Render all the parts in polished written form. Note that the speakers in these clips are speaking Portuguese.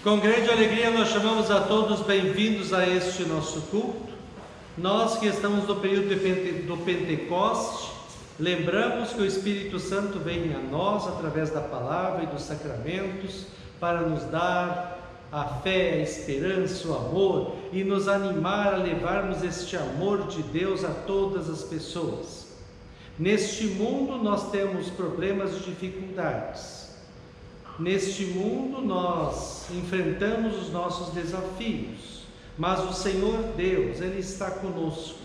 Com grande alegria nós chamamos a todos bem-vindos a este nosso culto. Nós que estamos no período do Pentecoste, lembramos que o Espírito Santo vem a nós através da palavra e dos sacramentos para nos dar a fé, a esperança, o amor e nos animar a levarmos este amor de Deus a todas as pessoas. Neste mundo nós temos problemas e dificuldades. Neste mundo nós enfrentamos os nossos desafios, mas o Senhor Deus, Ele está conosco.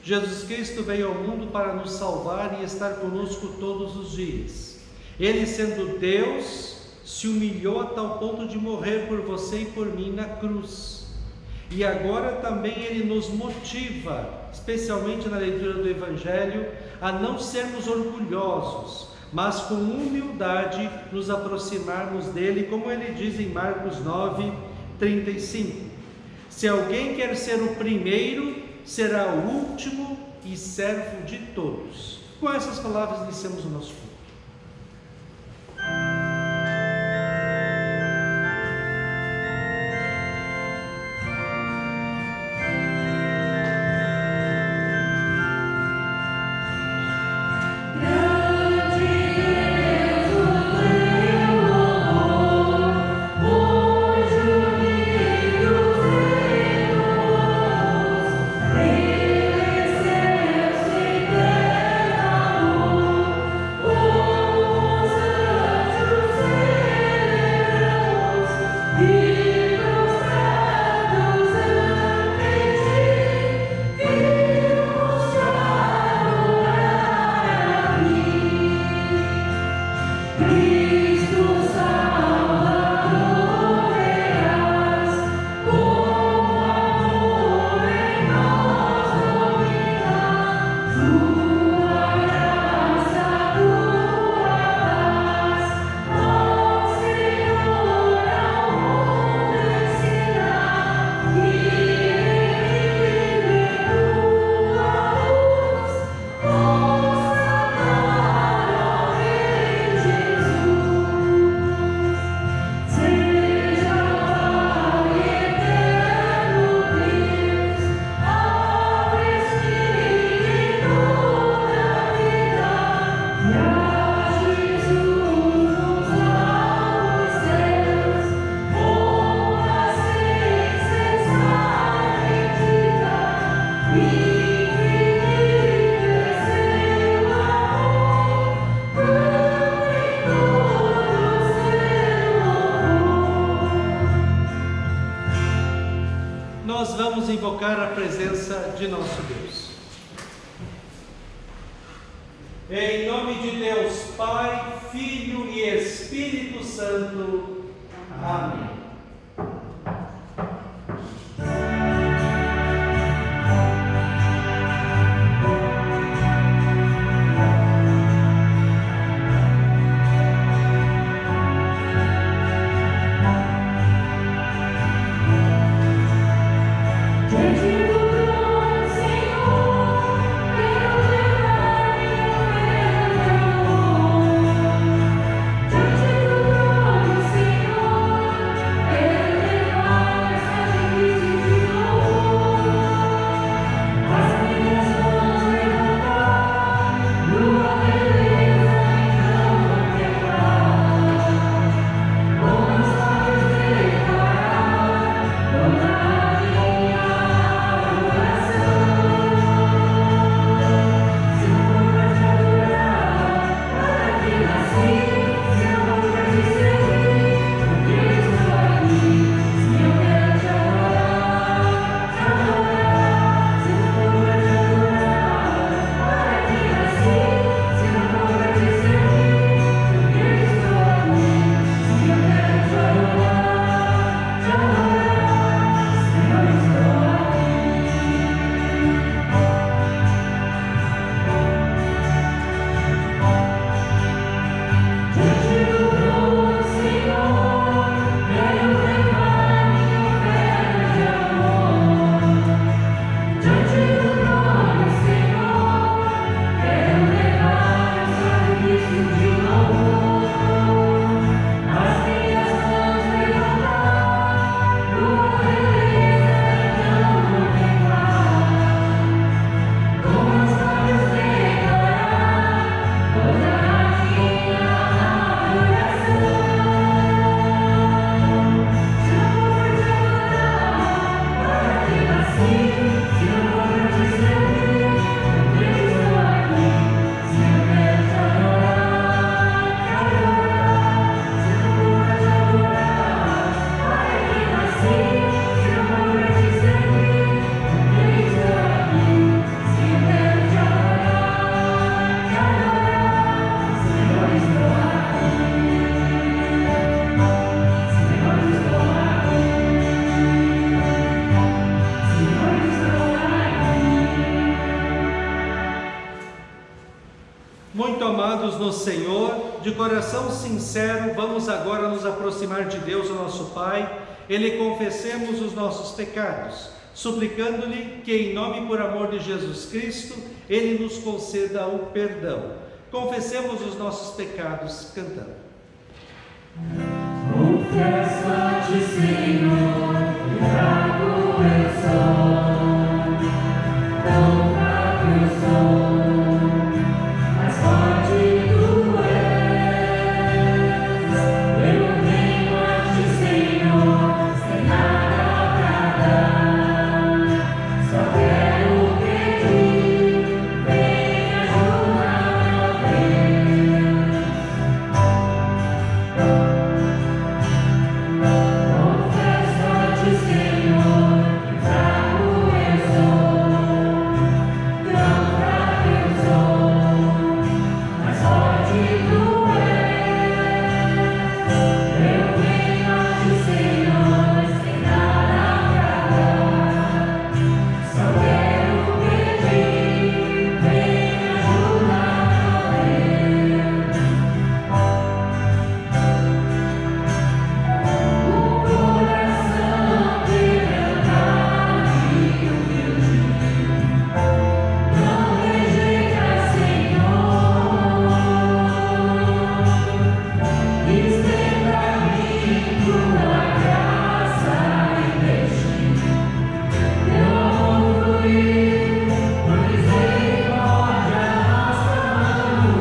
Jesus Cristo veio ao mundo para nos salvar e estar conosco todos os dias. Ele, sendo Deus, se humilhou a tal ponto de morrer por você e por mim na cruz. E agora também Ele nos motiva, especialmente na leitura do Evangelho, a não sermos orgulhosos, mas com humildade nos aproximarmos dele, como ele diz em Marcos 9:35. Se alguém quer ser o primeiro, será o último e servo de todos. Com essas palavras iniciamos o nosso culto. Nós vamos invocar a presença de nosso Deus. Em nome de Deus, Pai, Filho e Espírito Santo. Amém. Senhor, Muito amados no Senhor, de coração sincero, vamos agora nos aproximar de Deus, o nosso Pai, e lhe confessemos os nossos pecados, suplicando-lhe que, em nome e por amor de Jesus Cristo, Ele nos conceda o perdão. Confessemos os nossos pecados cantando. Confesso-te, Senhor, que fraco eu sou, tão fraco eu sou, mas forte tu és. Eu venho a ti, Senhor, sem nada pra dar, só quero pedir, vem ajudar, ó Confesso-te, Senhor, que fraco eu sou, tão fraco eu sou, mas forte tu és. Eu venho a ti, Senhor, sem nada pra dar, só quero pedir, vem ajudar, ó coração quebrantado e humilde, não rejeita, Senhor, estenda a mim tua graça e deixe meu amor fluir, por misericórdia arrasta-nos,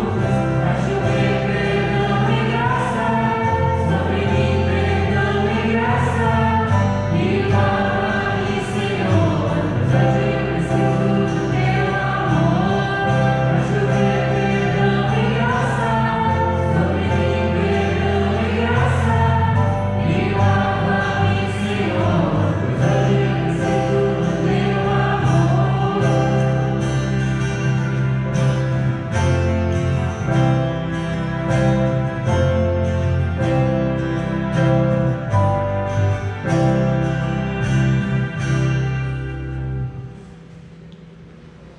faz chover perdão e graça, sobre mim perdão e graça, e lava-me, Senhor, pois hoje eu preciso do teu amor, faz chover perdão e graça, sobre mim perdão e graça, e lava-me, Senhor, pois hoje eu preciso do teu amor.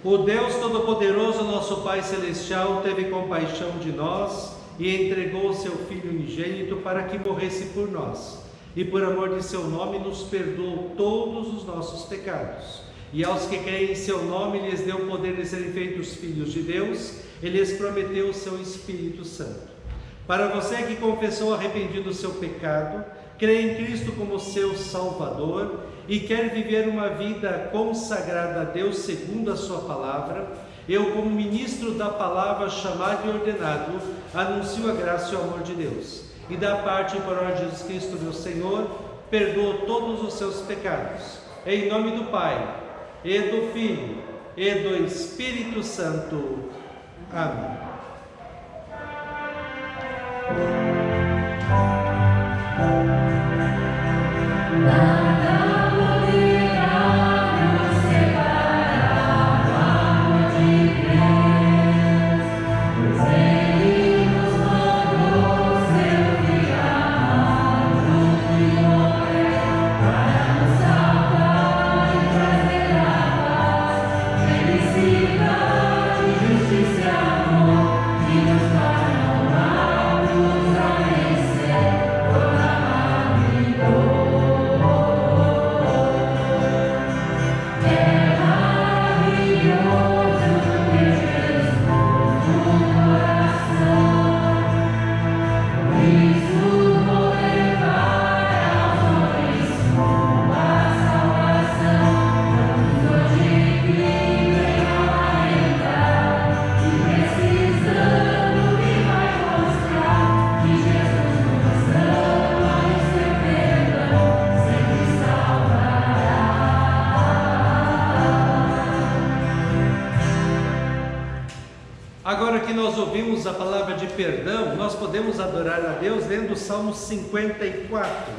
O Deus Todo-Poderoso, nosso Pai Celestial, teve compaixão de nós e entregou o seu Filho unigênito para que morresse por nós. E por amor de seu nome nos perdoou todos os nossos pecados. E aos que creem em seu nome lhes deu o poder de serem feitos filhos de Deus, e lhes prometeu o seu Espírito Santo. Para você que confessou arrependido o seu pecado, crê em Cristo como seu Salvador e quer viver uma vida consagrada a Deus segundo a sua palavra, eu, como ministro da palavra, chamado e ordenado, anuncio a graça e o amor de Deus. E da parte e por ordem de Jesus Cristo, meu Senhor, perdoo todos os seus pecados. Em nome do Pai, e do Filho, e do Espírito Santo. Amém. Nada poderá nos separar do amor de Deus, pois Ele nos mandou seu Filho amado e morrer para nos salvar e trazer a paz, felicidade, justiça e amor, que nos tornam aptos a vencer toda a Agora que nós ouvimos a palavra de perdão, nós podemos adorar a Deus lendo o Salmo 54.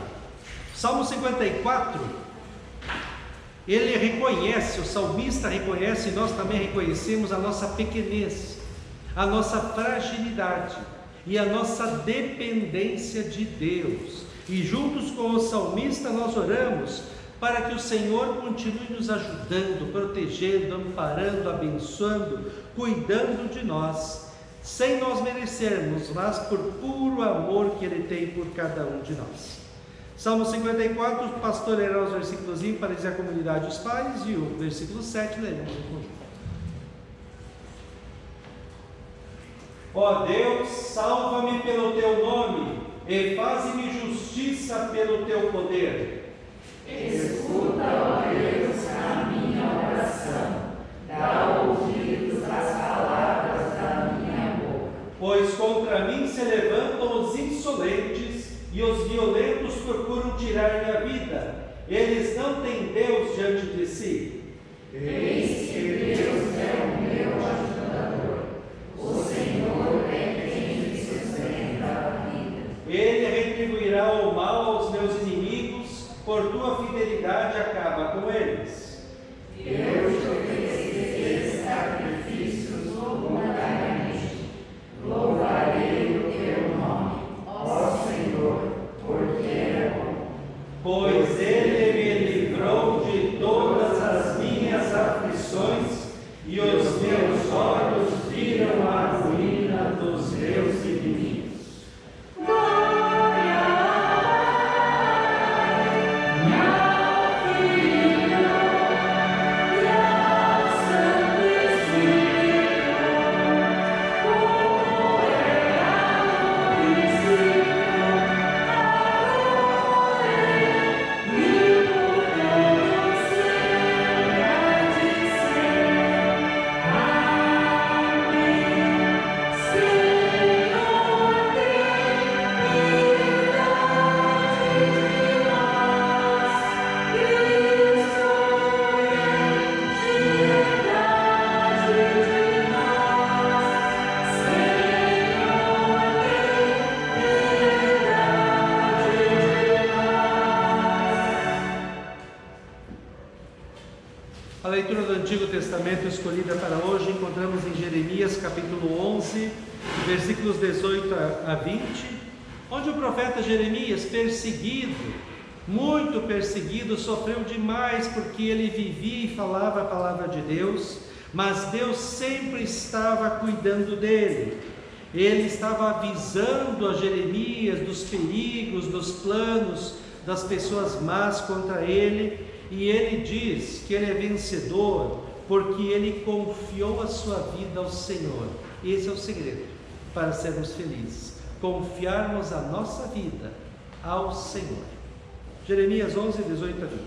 Salmo 54, ele reconhece, o salmista reconhece, e nós também reconhecemos a nossa pequenez, a nossa fragilidade e a nossa dependência de Deus. E juntos com o salmista nós oramos para que o Senhor continue nos ajudando, protegendo, amparando, abençoando, cuidando de nós, sem nós merecermos, mas por puro amor que Ele tem por cada um de nós. Salmo 54, o pastor lerá os versículos para dizer a comunidade os pais, e o versículo 7 leremos em conjunto. Ó Deus, salva-me pelo teu nome, e faze-me justiça pelo teu poder. Escuta, ó Deus, a minha oração, dá ouvidos às palavras da minha boca. Pois contra mim se levantam os insolentes, e os violentos procuram tirar minha vida. Eles não têm Deus diante de si. Eis que Deus é o meu ajudador. O Senhor é quem me sustenta a vida. Ele retribuirá o mal aos meus inimigos, por tua fidelidade acaba com eles. Eu te oferecerei sacrifícios voluntariamente. Louvarei o teu nome, ó Senhor, porque é bom. Pois Ele me livrou de todas as minhas aflições, e os meus olhos viram a ruína dos meus inimigos. A leitura do Antigo Testamento escolhida para hoje encontramos em Jeremias capítulo 11, versículos 18 a 20, onde o profeta Jeremias, perseguido, muito perseguido, sofreu demais porque ele vivia e falava a palavra de Deus, mas Deus sempre estava cuidando dele. Ele estava avisando a Jeremias dos perigos, dos planos das pessoas más contra ele, e ele diz que ele é vencedor porque ele confiou a sua vida ao Senhor. Esse é o segredo para sermos felizes, confiarmos a nossa vida ao Senhor. Jeremias 11, 18 a 20.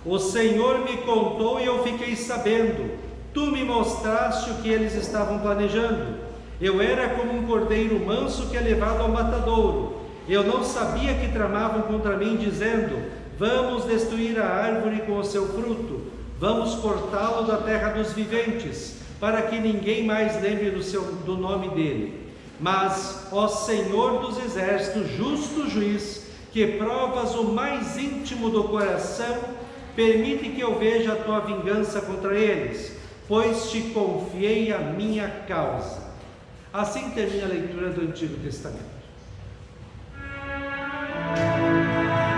O Senhor me contou e eu fiquei sabendo, tu me mostraste o que eles estavam planejando. Eu era como um cordeiro manso que é levado ao matadouro. Eu não sabia que tramavam contra mim, dizendo: vamos destruir a árvore com o seu fruto, vamos cortá-lo da terra dos viventes, para que ninguém mais lembre do nome dele. Mas, ó Senhor dos exércitos, justo juiz, que provas o mais íntimo do coração, permite que eu veja a tua vingança contra eles, pois te confiei a minha causa. Assim termina a leitura do Antigo Testamento. Oh,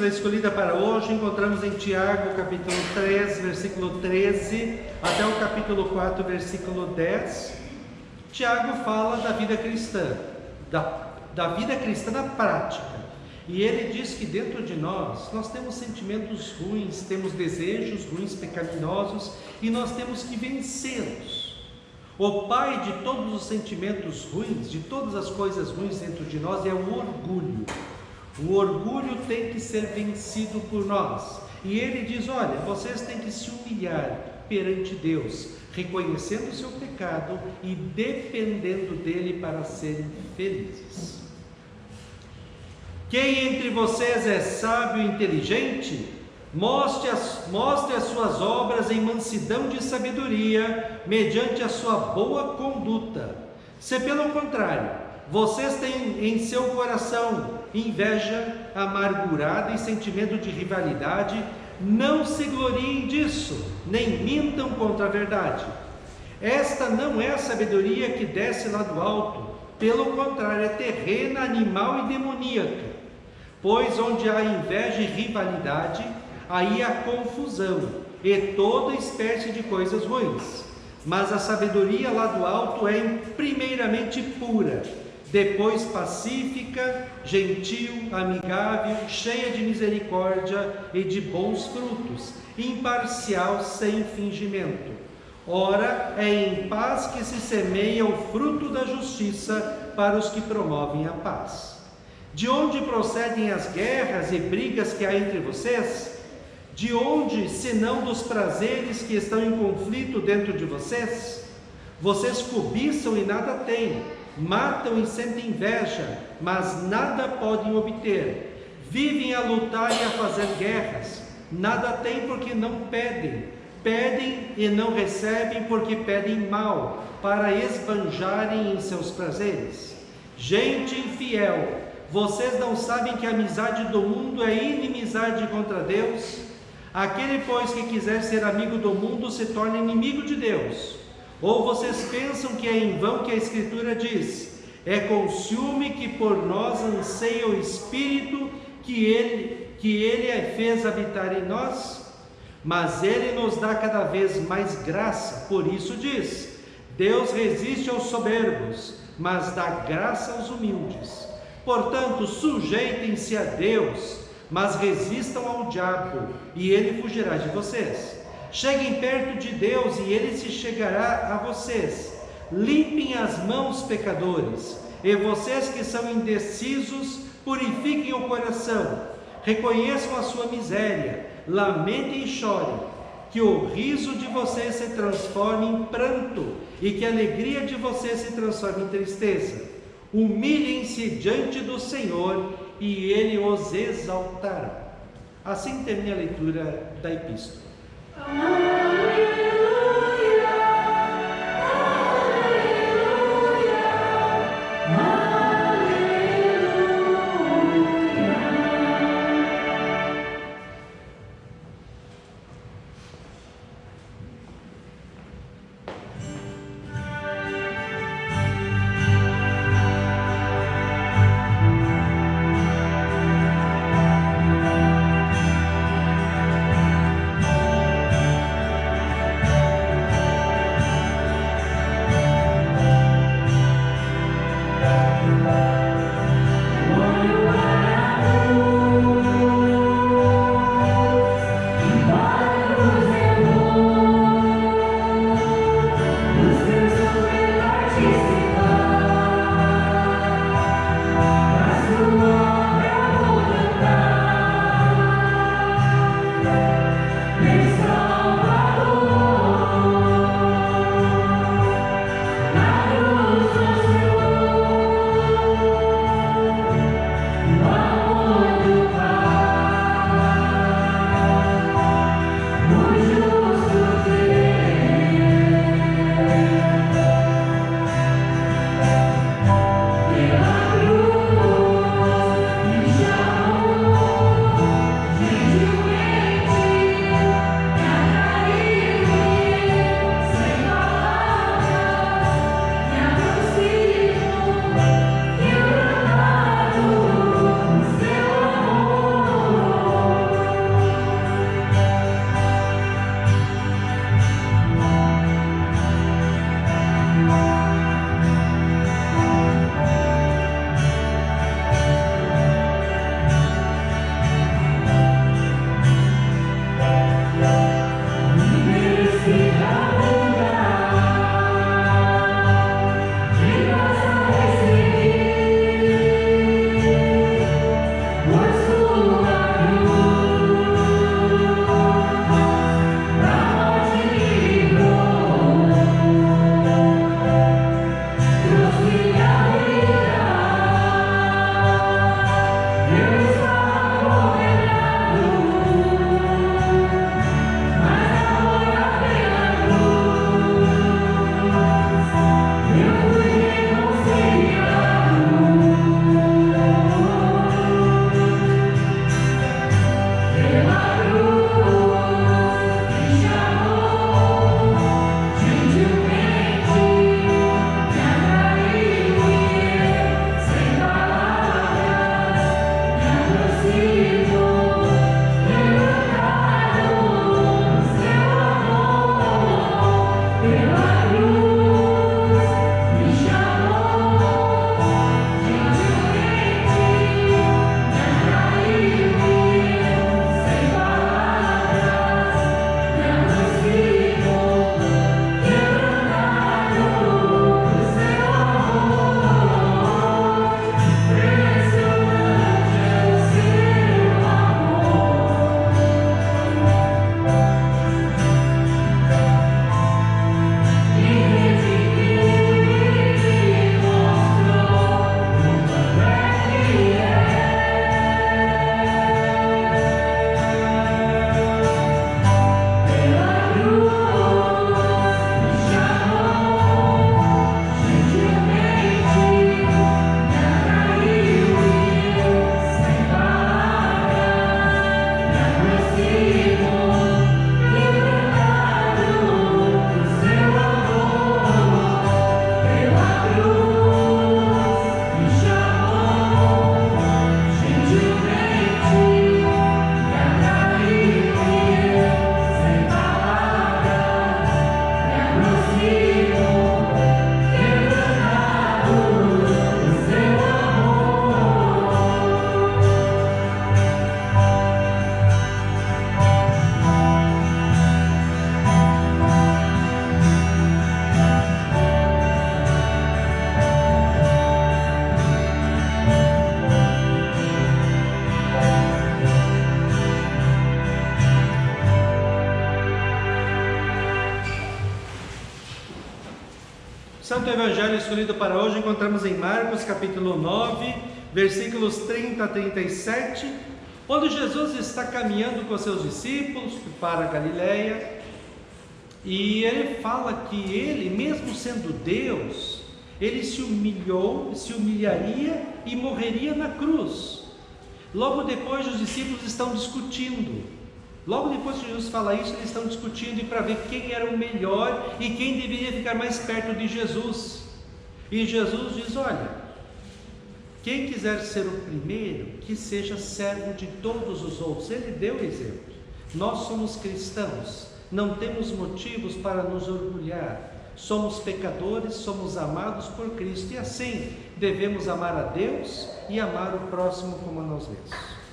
epístola escolhida para hoje encontramos em Tiago, capítulo 3, versículo 13, até o capítulo 4, versículo 10. Tiago fala da vida cristã, da vida cristã na prática. E ele diz que dentro de nós temos sentimentos ruins, temos desejos ruins, pecaminosos, e nós temos que vencê-los. O pai de todos os sentimentos ruins, de todas as coisas ruins dentro de nós, é o orgulho. O orgulho tem que ser vencido por nós. E ele diz: olha, vocês têm que se humilhar perante Deus, reconhecendo o seu pecado e dependendo dele para serem felizes. Quem entre vocês é sábio e inteligente, mostre as suas obras em mansidão de sabedoria, mediante a sua boa conduta. Se pelo contrário, vocês têm em seu coração inveja amargurada e sentimento de rivalidade, não se gloriem disso, nem mintam contra a verdade. Esta não é a sabedoria que desce lá do alto, pelo contrário, é terrena, animal e demoníaca. Pois onde há inveja e rivalidade, aí há confusão e toda espécie de coisas ruins. Mas a sabedoria lá do alto é primeiramente pura, depois pacífica, gentil, amigável, cheia de misericórdia e de bons frutos, imparcial, sem fingimento. Ora, é em paz que se semeia o fruto da justiça para os que promovem a paz. De onde procedem as guerras e brigas que há entre vocês? De onde, senão dos prazeres que estão em conflito dentro de vocês? Vocês cobiçam e nada têm, matam e sentem inveja, mas nada podem obter. Vivem a lutar e a fazer guerras, nada têm porque não pedem. Pedem e não recebem porque pedem mal, para esbanjarem em seus prazeres. Gente infiel, vocês não sabem que a amizade do mundo é inimizade contra Deus? Aquele, pois, que quiser ser amigo do mundo, se torna inimigo de Deus. Ou vocês pensam que é em vão que a Escritura diz: é com ciúme que por nós anseia o Espírito que Ele fez habitar em nós? Mas Ele nos dá cada vez mais graça, por isso diz: Deus resiste aos soberbos, mas dá graça aos humildes. Portanto, sujeitem-se a Deus, mas resistam ao diabo, e ele fugirá de vocês. Cheguem perto de Deus, e ele se chegará a vocês. Limpem as mãos, pecadores, e vocês que são indecisos, purifiquem o coração. Reconheçam a sua miséria, lamentem e chorem. Que o riso de vocês se transforme em pranto, e que a alegria de vocês se transforme em tristeza. Humilhem-se diante do Senhor e Ele os exaltará. Assim termina a leitura da epístola. Aleluia, aleluia, Santo Evangelho escolhido para hoje encontramos em Marcos capítulo 9, versículos 30 a 37, onde Jesus está caminhando com seus discípulos para a Galileia, e ele fala que ele, mesmo sendo Deus, ele se humilharia e morreria na cruz. Logo depois os discípulos estão discutindo. Logo depois que Jesus fala isso, eles estão discutindo para ver quem era o melhor e quem deveria ficar mais perto de Jesus. E Jesus diz: olha, quem quiser ser o primeiro, que seja servo de todos os outros. Ele deu exemplo. Nós somos cristãos, não temos motivos para nos orgulhar. Somos pecadores, somos amados por Cristo, e assim devemos amar a Deus e amar o próximo como a nós mesmos.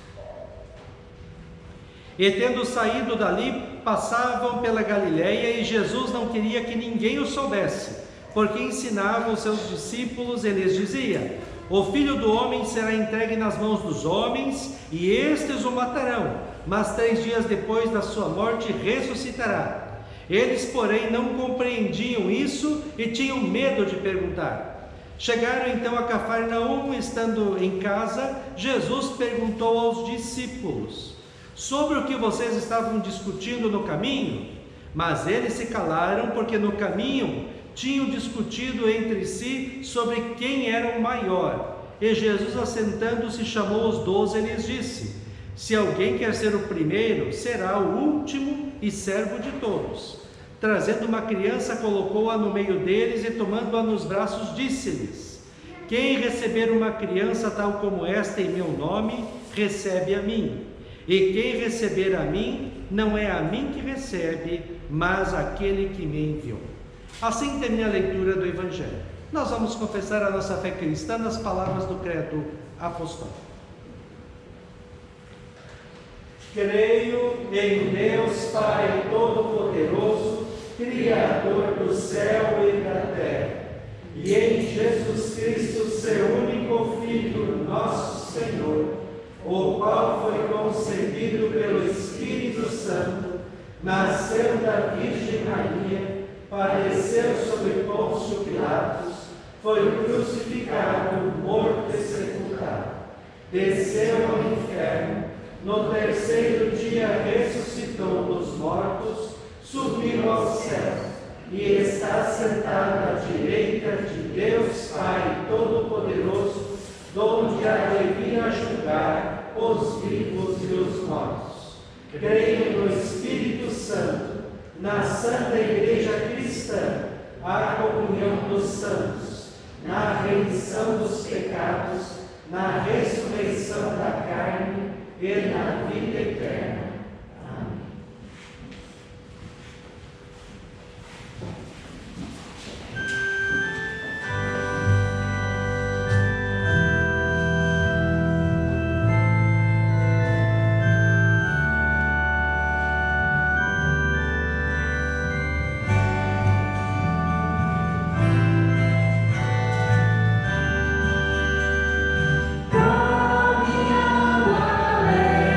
E tendo saído dali, passavam pela Galileia, e Jesus não queria que ninguém o soubesse, porque ensinava os seus discípulos, e lhes dizia: o Filho do Homem será entregue nas mãos dos homens, e estes o matarão, mas 3 dias depois da sua morte ressuscitará. Eles, porém, não compreendiam isso e tinham medo de perguntar. Chegaram então a Cafarnaum. Estando em casa, Jesus perguntou aos discípulos: sobre o que vocês estavam discutindo no caminho? Mas eles se calaram, porque no caminho tinham discutido entre si sobre quem era o maior. E Jesus, assentando-se, chamou os 12 e lhes disse: se alguém quer ser o primeiro, será o último e servo de todos. Trazendo uma criança, colocou-a no meio deles, e tomando-a nos braços, disse-lhes: quem receber uma criança tal como esta em meu nome, recebe a mim. E quem receber a mim, não é a mim que recebe, mas aquele que me enviou. Assim termina a leitura do Evangelho. Nós vamos confessar a nossa fé cristã nas palavras do credo apostólico. Creio em Deus Pai Todo-Poderoso, Criador do céu e da terra, e em Jesus Cristo, seu único Filho, nosso Senhor, o qual foi concebido pelo Espírito Santo, nasceu da Virgem Maria, padeceu sob Pôncio Pilatos, foi crucificado, morto e sepultado, desceu ao inferno, no terceiro dia ressuscitou dos mortos, subiu ao céu, e está sentado à direita de Deus Pai Todo-Poderoso, donde há de vir a julgar os vivos e os mortos. Creio no Espírito Santo, na Santa Igreja Cristã, a comunhão dos santos, na remissão dos pecados, na ressurreição da carne e na vida eterna. Amém. Caminhão alegre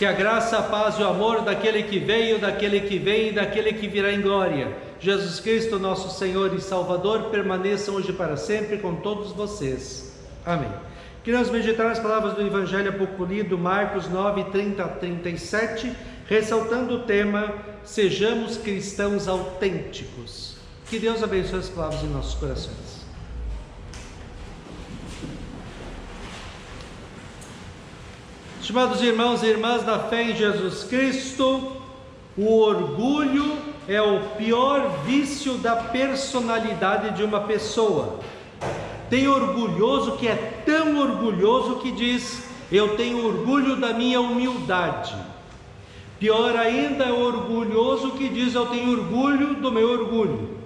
Que a graça, a paz e o amor daquele que veio, daquele que vem e daquele que virá em glória, Jesus Cristo, nosso Senhor e Salvador, permaneçam hoje e para sempre com todos vocês. Amém. Queremos meditar as palavras do Evangelho há pouco lido, Marcos 9, 30 a 37, ressaltando o tema: sejamos cristãos autênticos. Que Deus abençoe as palavras em nossos corações. Estimados irmãos e irmãs da fé em Jesus Cristo, o orgulho é o pior vício da personalidade de uma pessoa. Tem orgulhoso que é tão orgulhoso que diz: eu tenho orgulho da minha humildade. Pior ainda é o orgulhoso que diz: eu tenho orgulho do meu orgulho.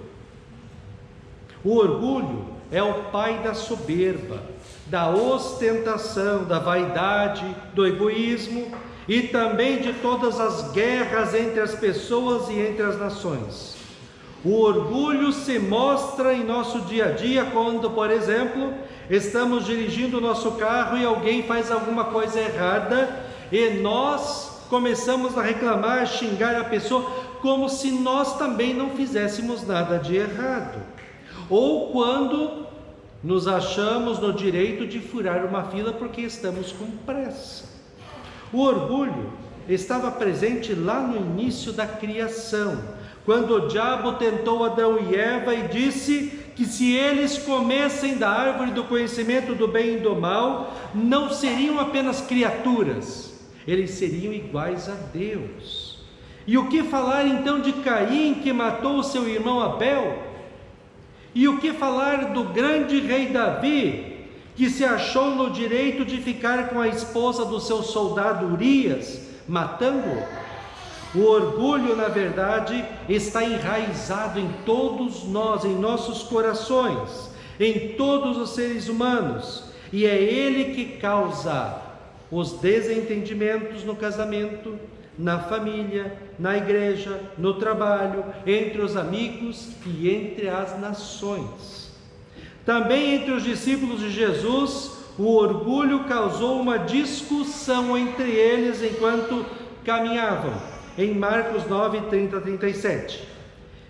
O orgulho é o pai da soberba, da ostentação, da vaidade, do egoísmo e também de todas as guerras entre as pessoas e entre as nações. O orgulho se mostra em nosso dia a dia quando, por exemplo, estamos dirigindo o nosso carro e alguém faz alguma coisa errada e nós começamos a reclamar, a xingar a pessoa como se nós também não fizéssemos nada de errado. Ou quando nos achamos no direito de furar uma fila porque estamos com pressa. O orgulho estava presente lá no início da criação, quando o diabo tentou Adão e Eva e disse que se eles comessem da árvore do conhecimento do bem e do mal, não seriam apenas criaturas, eles seriam iguais a Deus. E o que falar então de Caim, que matou o seu irmão Abel? E o que falar do grande rei Davi, que se achou no direito de ficar com a esposa do seu soldado Urias, matando-o? O orgulho, na verdade, está enraizado em todos nós, em nossos corações, em todos os seres humanos, e é ele que causa os desentendimentos no casamento, na família, na igreja, no trabalho, entre os amigos e entre as nações. Também entre os discípulos de Jesus, o orgulho causou uma discussão entre eles enquanto caminhavam, em Marcos 9, 30 a 37.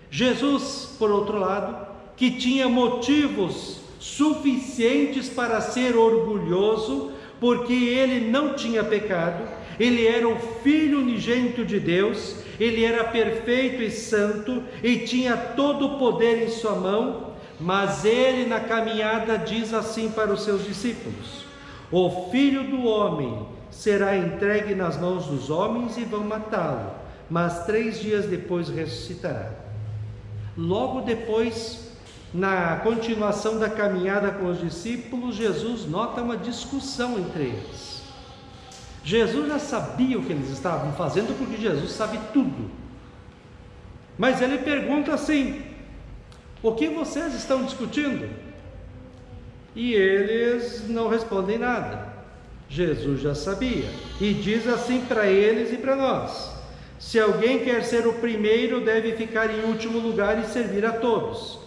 Jesus, por outro lado, que tinha motivos suficientes para ser orgulhoso, porque ele não tinha pecado, ele era o Filho unigênito de Deus, ele era perfeito e santo e tinha todo o poder em sua mão, mas ele na caminhada diz assim para os seus discípulos: o Filho do Homem será entregue nas mãos dos homens e vão matá-lo, mas 3 dias depois ressuscitará. Logo depois, na continuação da caminhada com os discípulos, Jesus nota uma discussão entre eles. Jesus já sabia o que eles estavam fazendo, porque Jesus sabe tudo. Mas ele pergunta assim: o que vocês estão discutindo? E eles não respondem nada. Jesus já sabia e diz assim para eles e para nós: se alguém quer ser o primeiro, deve ficar em último lugar e servir a todos.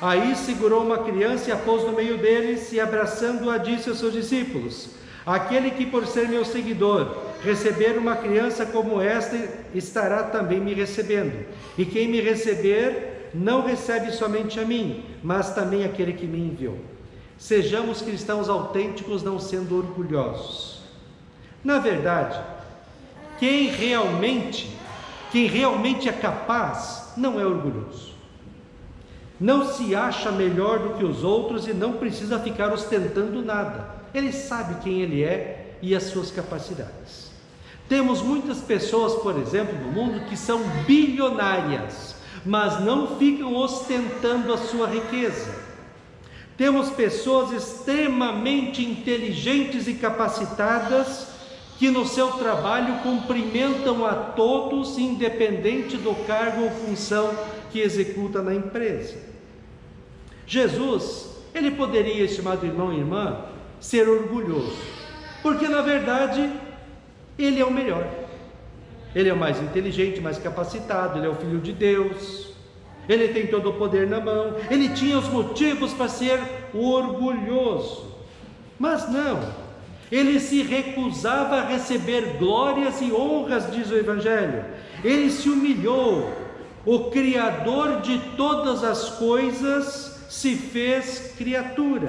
Aí segurou uma criança e a pôs no meio deles e, abraçando-a, disse aos seus discípulos: aquele que, por ser meu seguidor, receber uma criança como esta, estará também me recebendo. E quem me receber, não recebe somente a mim, mas também aquele que me enviou. Sejamos cristãos autênticos, não sendo orgulhosos. Na verdade, quem realmente é capaz, não é orgulhoso. Não se acha melhor do que os outros e não precisa ficar ostentando nada. Ele sabe quem ele é e as suas capacidades. Temos muitas pessoas, por exemplo, no mundo que são bilionárias, mas não ficam ostentando a sua riqueza. Temos pessoas extremamente inteligentes e capacitadas que no seu trabalho cumprimentam a todos, independente do cargo ou função que executa na empresa. Jesus, ele poderia, estimado irmão e irmã, ser orgulhoso, porque na verdade ele é o melhor, ele é o mais inteligente, mais capacitado, ele é o Filho de Deus, ele tem todo o poder na mão, ele tinha os motivos para ser orgulhoso, mas não, Ele se recusava a receber glórias e honras, diz o Evangelho. Ele se humilhou. O Criador de todas as coisas se fez criatura,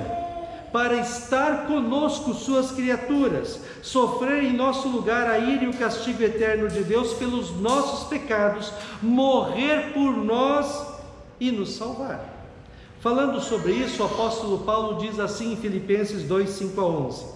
para estar conosco, suas criaturas, sofrer em nosso lugar a ira e o castigo eterno de Deus pelos nossos pecados, morrer por nós e nos salvar. Falando sobre isso, o apóstolo Paulo diz assim em Filipenses 2, 5 a 11: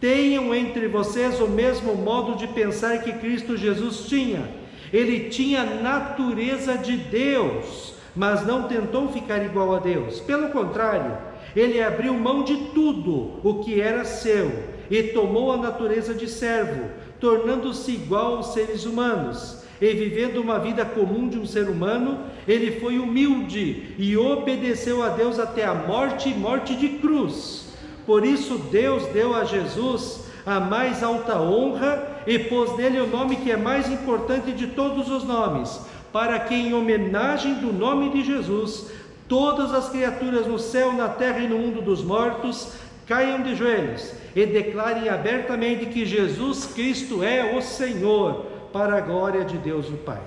tenham entre vocês o mesmo modo de pensar que Cristo Jesus tinha. Ele tinha a natureza de Deus, mas não tentou ficar igual a Deus. Pelo contrário, ele abriu mão de tudo o que era seu e tomou a natureza de servo, tornando-se igual aos seres humanos. E vivendo uma vida comum de um ser humano, ele foi humilde e obedeceu a Deus até a morte e morte de cruz. Por isso Deus deu a Jesus a mais alta honra e pôs nele o nome que é mais importante de todos os nomes, para que em homenagem do nome de Jesus, todas as criaturas no céu, na terra e no mundo dos mortos caiam de joelhos e declarem abertamente que Jesus Cristo é o Senhor, para a glória de Deus o Pai.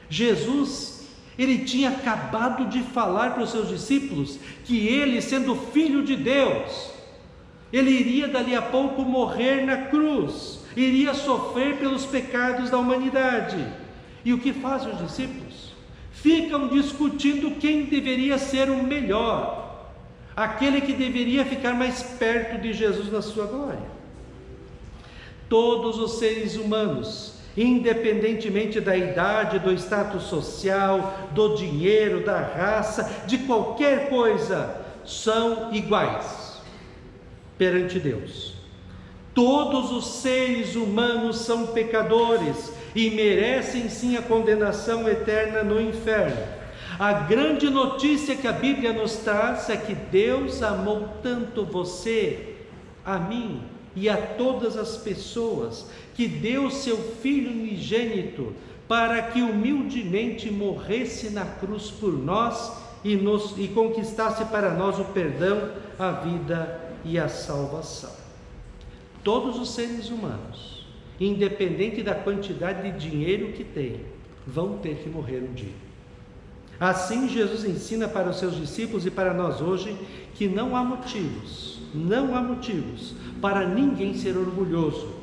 Jesus, ele tinha acabado de falar para os seus discípulos que ele, sendo filho de Deus, ele iria dali a pouco morrer na cruz, iria sofrer pelos pecados da humanidade. E o que fazem os discípulos? Ficam discutindo quem deveria ser o melhor, aquele que deveria ficar mais perto de Jesus na sua glória. Todos os seres humanos, independentemente da idade, do status social, do dinheiro, da raça, de qualquer coisa, são iguais perante Deus. Todos os seres humanos são pecadores e merecem sim a condenação eterna no inferno. A grande notícia que a Bíblia nos traz é que Deus amou tanto você, a mim e a todas as pessoas, que deu seu Filho unigênito para que humildemente morresse na cruz por nós e conquistasse para nós o perdão, a vida e a salvação. Todos os seres humanos, independente da quantidade de dinheiro que tem, vão ter que morrer um dia. Assim Jesus ensina para os seus discípulos e para nós hoje que não há motivos para ninguém ser orgulhoso,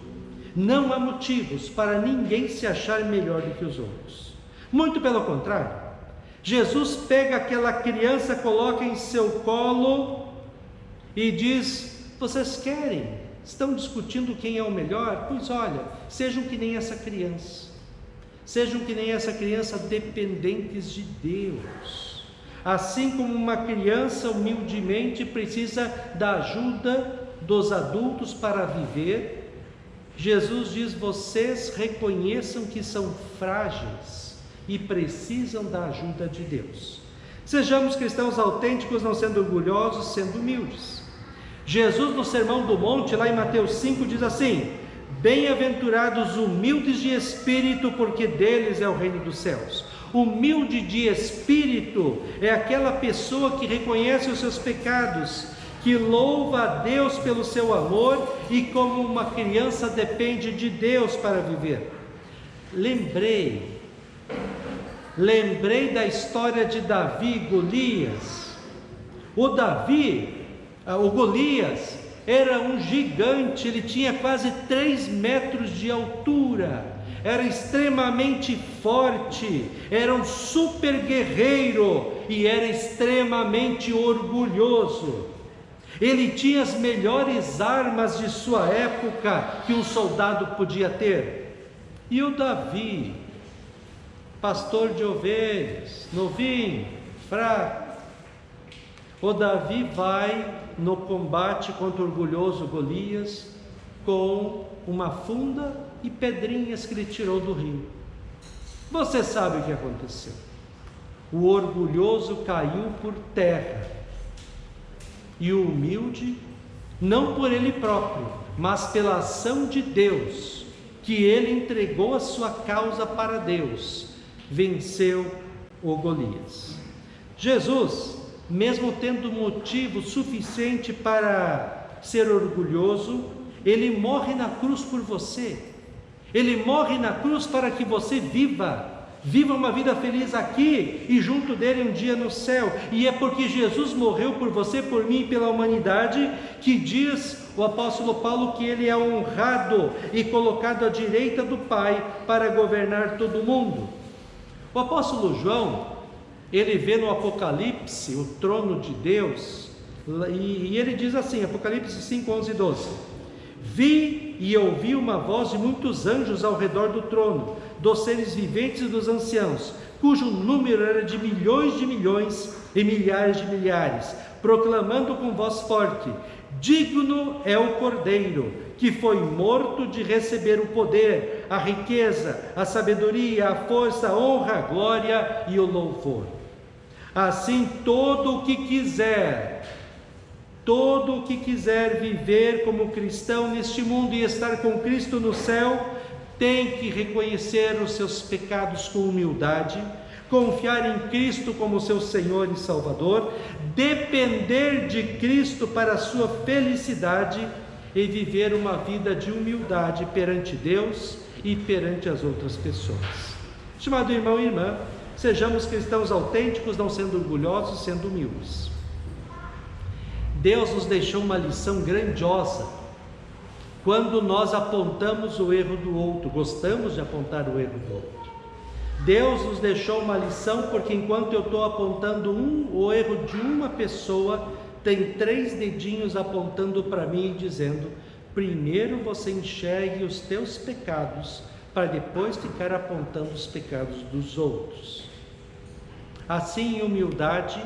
não há motivos para ninguém se achar melhor do que os outros. Muito pelo contrário, Jesus pega aquela criança, coloca em seu colo e diz: vocês querem? Estão discutindo quem é o melhor? Pois olha, sejam que nem essa criança. Sejam que nem essa criança, dependentes de Deus. Assim como uma criança humildemente precisa da ajuda dos adultos para viver, Jesus diz: vocês reconheçam que são frágeis e precisam da ajuda de Deus. Sejamos cristãos autênticos, não sendo orgulhosos, sendo humildes. Jesus, no Sermão do Monte, lá em Mateus 5, diz assim: bem-aventurados humildes de espírito, porque deles é o reino dos céus. Humilde de espírito é aquela pessoa que reconhece os seus pecados, que louva a Deus pelo seu amor e como uma criança depende de Deus para viver. Lembrei da história de Davi e Golias. O Golias era um gigante, ele tinha quase 3 metros de altura, era extremamente forte, era um super guerreiro e era extremamente orgulhoso. Ele tinha as melhores armas de sua época que um soldado podia ter. E o Davi, pastor de ovelhas, novinho, fraco, o Davi vai no combate contra o orgulhoso Golias com uma funda e pedrinhas que ele tirou do rio. Você sabe o que aconteceu? O orgulhoso caiu por terra e o humilde, não por ele próprio, mas pela ação de Deus, que ele entregou a sua causa para Deus, venceu o Golias. Jesus, mesmo tendo motivo suficiente para ser orgulhoso, Ele morre na cruz por você. Ele morre na cruz para que você viva uma vida feliz aqui e junto dele um dia no céu. E é porque Jesus morreu por você, por mim e pela humanidade, que diz o apóstolo Paulo que ele é honrado e colocado à direita do Pai para governar todo o mundo. O apóstolo João, ele vê no Apocalipse o trono de Deus, e ele diz assim, Apocalipse 5, 11 e 12: Vi e ouvi uma voz de muitos anjos ao redor do trono, dos seres viventes e dos anciãos, cujo número era de milhões e milhares de milhares, proclamando com voz forte: digno é o Cordeiro, que foi morto, de receber o poder, a riqueza, a sabedoria, a força, a honra, a glória e o louvor. Assim todo o que quiser viver como cristão neste mundo e estar com Cristo no céu, tem que reconhecer os seus pecados com humildade, confiar em Cristo como seu Senhor e Salvador, depender de Cristo para a sua felicidade e viver uma vida de humildade perante Deus e perante as outras pessoas. Estimado irmão e irmã, sejamos cristãos autênticos, não sendo orgulhosos, sendo humildes. Deus nos deixou uma lição grandiosa quando nós apontamos o erro do outro, gostamos de apontar o erro do outro. Deus nos deixou uma lição porque enquanto eu estou apontando o erro de uma pessoa, tem 3 dedinhos apontando para mim e dizendo: primeiro você enxergue os teus pecados, para depois ficar apontando os pecados dos outros. Assim, em humildade,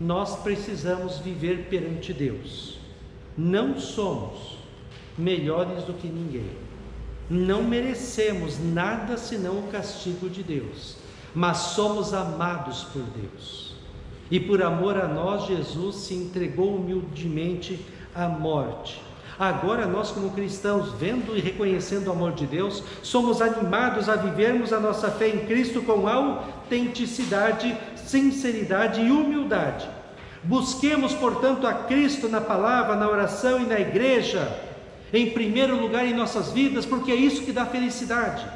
nós precisamos viver perante Deus. Não somos melhores do que ninguém, não merecemos nada senão o castigo de Deus, mas somos amados por Deus, e por amor a nós Jesus se entregou humildemente à morte. Agora nós, como cristãos, vendo e reconhecendo o amor de Deus, somos animados a vivermos a nossa fé em Cristo com autenticidade, sinceridade e humildade. Busquemos, portanto, a Cristo na palavra, na oração e na igreja, em primeiro lugar em nossas vidas, porque é isso que dá felicidade.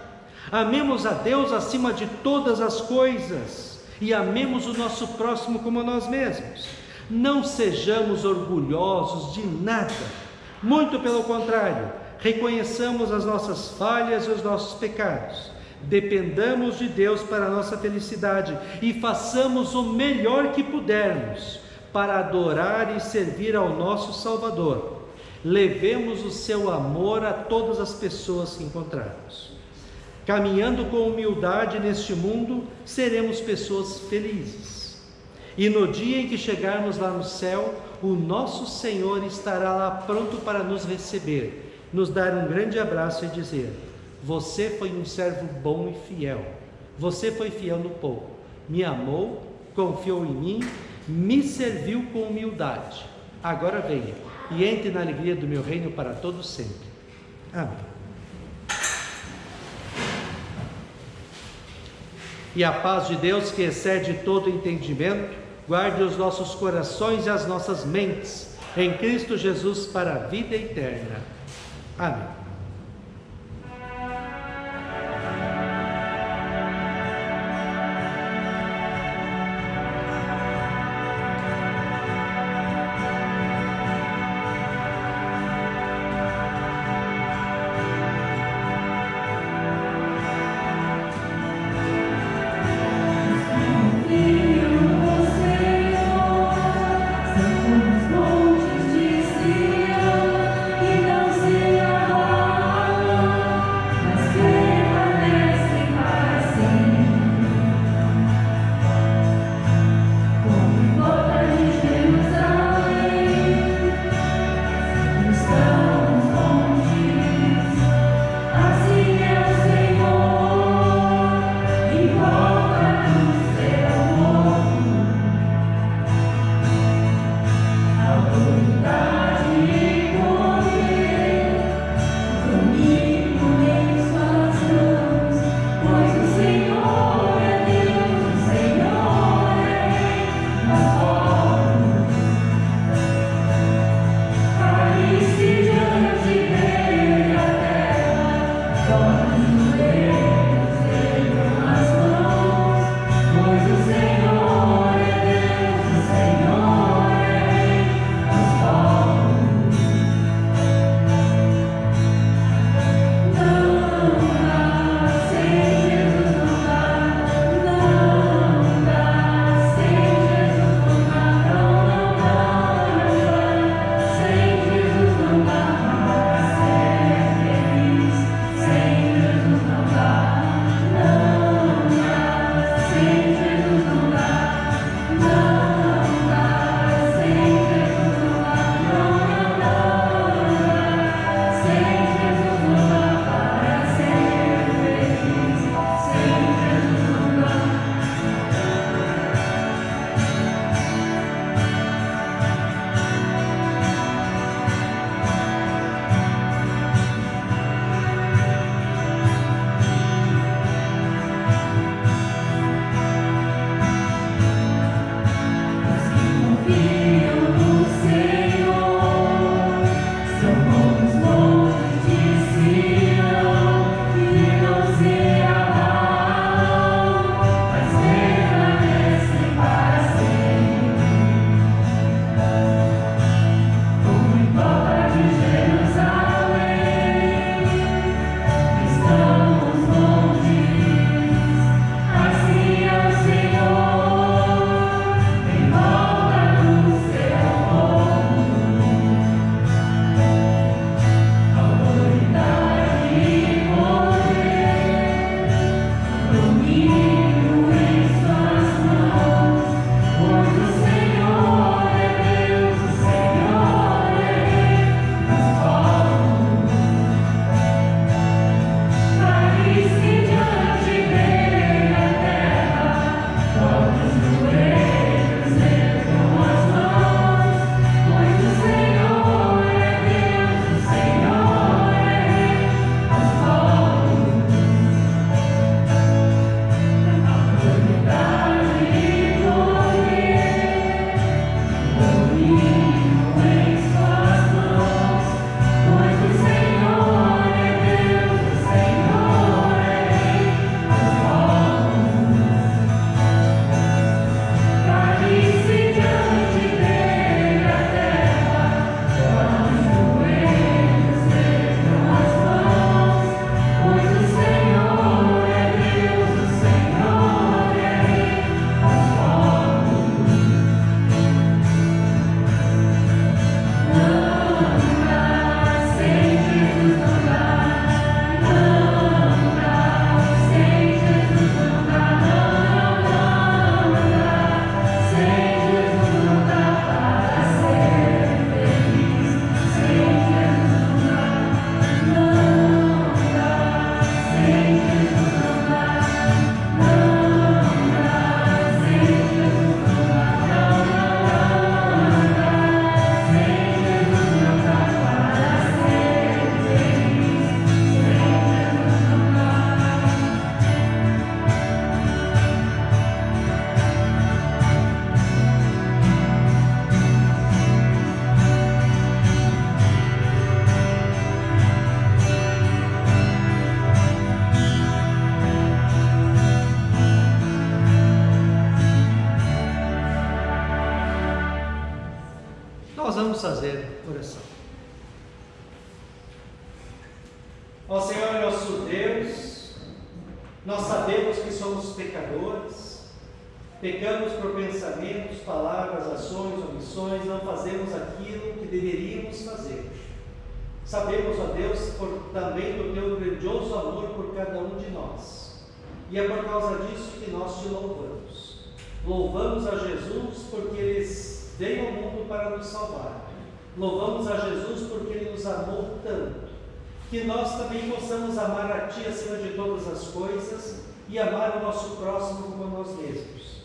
Amemos a Deus acima de todas as coisas e amemos o nosso próximo como a nós mesmos. Não sejamos orgulhosos de nada, muito pelo contrário, reconheçamos as nossas falhas e os nossos pecados, dependamos de Deus para a nossa felicidade e façamos o melhor que pudermos para adorar e servir ao nosso Salvador. Levemos o seu amor a todas as pessoas que encontrarmos. Caminhando com humildade neste mundo, seremos pessoas felizes. E no dia em que chegarmos lá no céu, o nosso Senhor estará lá pronto para nos receber, nos dar um grande abraço e dizer: você foi um servo bom e fiel, você foi fiel no pouco, me amou, confiou em mim, me serviu com humildade. Agora venha e entre na alegria do meu reino para todos sempre. Amém. E a paz de Deus, que excede todo entendimento, guarde os nossos corações e as nossas mentes em Cristo Jesus para a vida eterna. Amém. Montes de Sião, e não se abalarão. vamos fazer oração. Ó Senhor nosso Deus, nós sabemos que somos pecadores, pecamos por pensamentos, palavras, ações, omissões, não fazemos aquilo que deveríamos fazer. Sabemos, ó Deus, também do Teu grandioso amor por cada um de nós, e é por causa disso que nós Te louvamos. Louvamos a Jesus porque Ele veio ao mundo para nos salvar. Louvamos a Jesus porque Ele nos amou tanto, que nós também possamos amar a Ti acima de todas as coisas e amar o nosso próximo como a nós mesmos.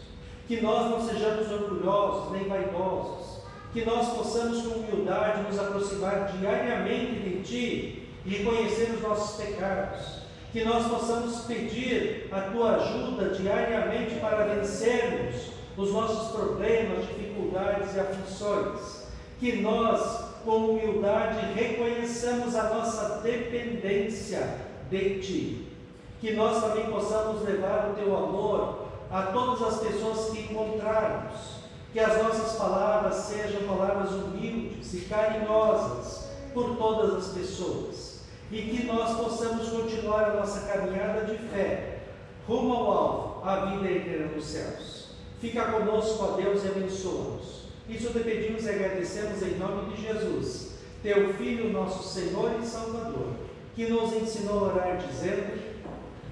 Que nós não sejamos orgulhosos nem vaidosos, que nós possamos com humildade nos aproximar diariamente de Ti e reconhecer os nossos pecados, que nós possamos pedir a Tua ajuda diariamente para vencermos os nossos problemas, dificuldades e aflições, que nós com humildade reconheçamos a nossa dependência de Ti, que nós também possamos levar o Teu amor a todas as pessoas que encontrarmos, que as nossas palavras sejam palavras humildes e carinhosas por todas as pessoas, e que nós possamos continuar a nossa caminhada de fé rumo ao alvo, a vida eterna nos céus. Fica conosco, ó Deus, e abençoa-nos. Isso te pedimos e agradecemos em nome de Jesus, Teu Filho, nosso Senhor e Salvador, que nos ensinou a orar dizendo: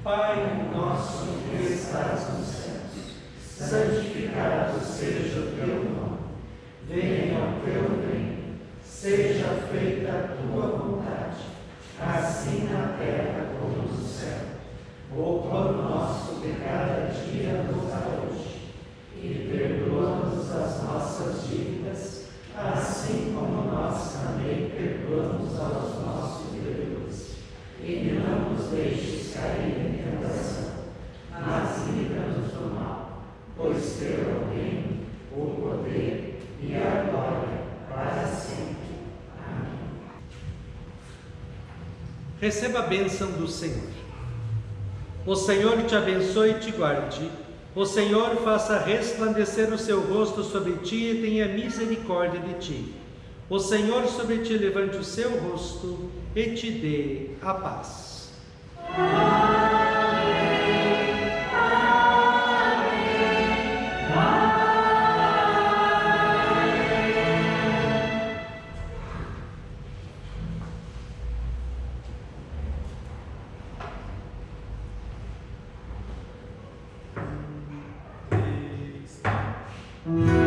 Pai nosso que estás nos céus, santificado seja o Teu nome. Venha o Teu reino, seja feita a Tua vontade, assim na terra como no céu. O pão nosso de cada dia nos dá hoje, e perdoa-nos as nossas dívidas, assim como nós também perdoamos aos nossos devedores. E não nos deixes cair em tentação, mas livra-nos do mal, pois Teu é o reino, o poder e Receba a bênção do Senhor. O Senhor te abençoe e te guarde. O Senhor faça resplandecer o seu rosto sobre ti e tenha misericórdia de ti. O Senhor sobre ti levante o seu rosto e te dê a paz. Amém.